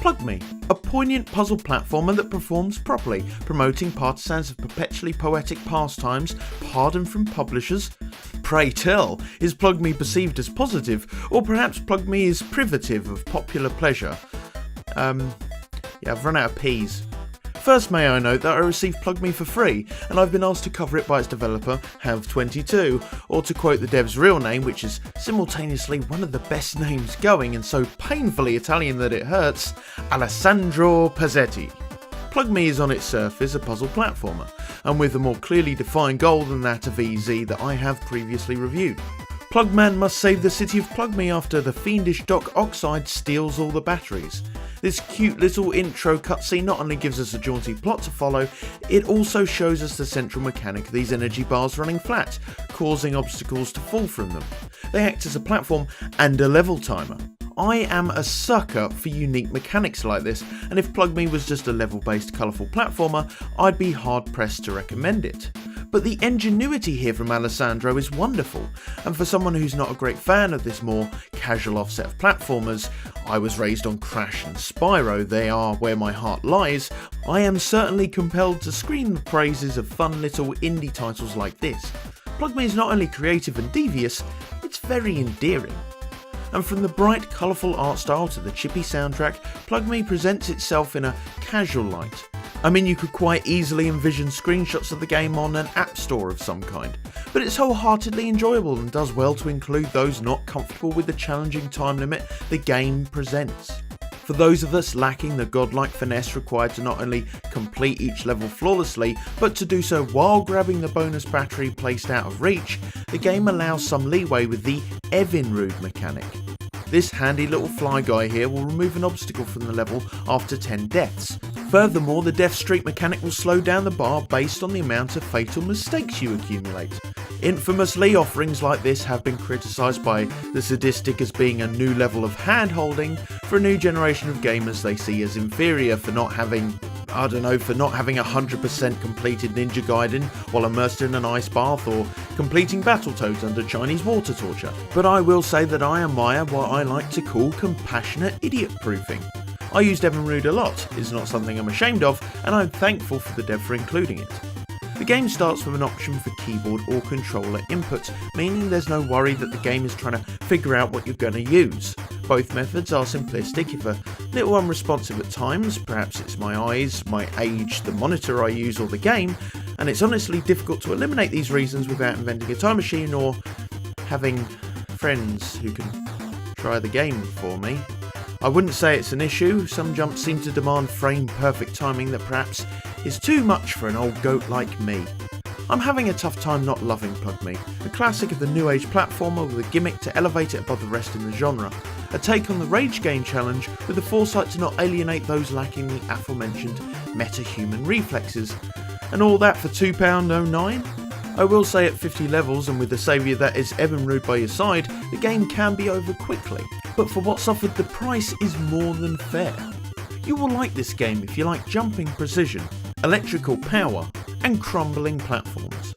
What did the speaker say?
Plug Me, a poignant puzzle platformer that performs properly, promoting partisans of perpetually poetic pastimes, pardon from publishers. Pray tell, is Plug Me perceived as positive, or perhaps Plug Me is privative of popular pleasure? I've run out of peas. First, may I note that I received Plug Me for free, and I've been asked to cover it by its developer, Have22, or to quote the dev's real name, which is simultaneously one of the best names going and so painfully Italian that it hurts, Alessandro Pazzetti. Plug Me is on its surface a puzzle platformer, and with a more clearly defined goal than that of EZ that I have previously reviewed. Plugman must save the city of Plug Me after the fiendish Doc Oxide steals all the batteries. This cute little intro cutscene not only gives us a jaunty plot to follow, it also shows us the central mechanic of these energy bars running flat, causing obstacles to fall from them. They act as a platform and a level timer. I am a sucker for unique mechanics like this, and if Plug Me was just a level-based colourful platformer, I'd be hard-pressed to recommend it. But the ingenuity here from Alessandro is wonderful, and for someone who's not a great fan of this more casual offset of platformers, I was raised on Crash and Spyro, they are where my heart lies, I am certainly compelled to scream the praises of fun little indie titles like this. Plug Me is not only creative and devious, it's very endearing. And from the bright, colourful art style to the chippy soundtrack, Plug Me presents itself in a casual light. I mean, you could quite easily envision screenshots of the game on an app store of some kind, but it's wholeheartedly enjoyable and does well to include those not comfortable with the challenging time limit the game presents. For those of us lacking the godlike finesse required to not only complete each level flawlessly, but to do so while grabbing the bonus battery placed out of reach, the game allows some leeway with the Evinrude mechanic. This handy little fly guy here will remove an obstacle from the level after 10 deaths. Furthermore, the death streak mechanic will slow down the bar based on the amount of fatal mistakes you accumulate. Infamously, offerings like this have been criticised by the sadistic as being a new level of hand-holding for a new generation of gamers they see as inferior for not having 100% completed Ninja Gaiden while immersed in an ice bath, or completing Battletoads under Chinese water torture. But I will say that I admire what I like to call compassionate idiot-proofing. I used Evinrude a lot, it's not something I'm ashamed of, and I'm thankful for the dev for including it. The game starts with an option for keyboard or controller input, meaning there's no worry that the game is trying to figure out what you're going to use. Both methods are simplistic, if a little unresponsive at times, perhaps it's my eyes, my age, the monitor I use or the game, and it's honestly difficult to eliminate these reasons without inventing a time machine or having friends who can try the game for me. I wouldn't say it's an issue, some jumps seem to demand frame perfect timing that perhaps is too much for an old goat like me. I'm having a tough time not loving Plug Me, a classic of the new age platformer with a gimmick to elevate it above the rest in the genre, a take on the Rage Game challenge with the foresight to not alienate those lacking the aforementioned meta-human reflexes, and all that for £2.09? I will say at 50 levels and with the saviour that is Evinrude by your side, the game can be over quickly, but for what's offered the price is more than fair. You will like this game if you like jumping precision, electrical power and crumbling platforms.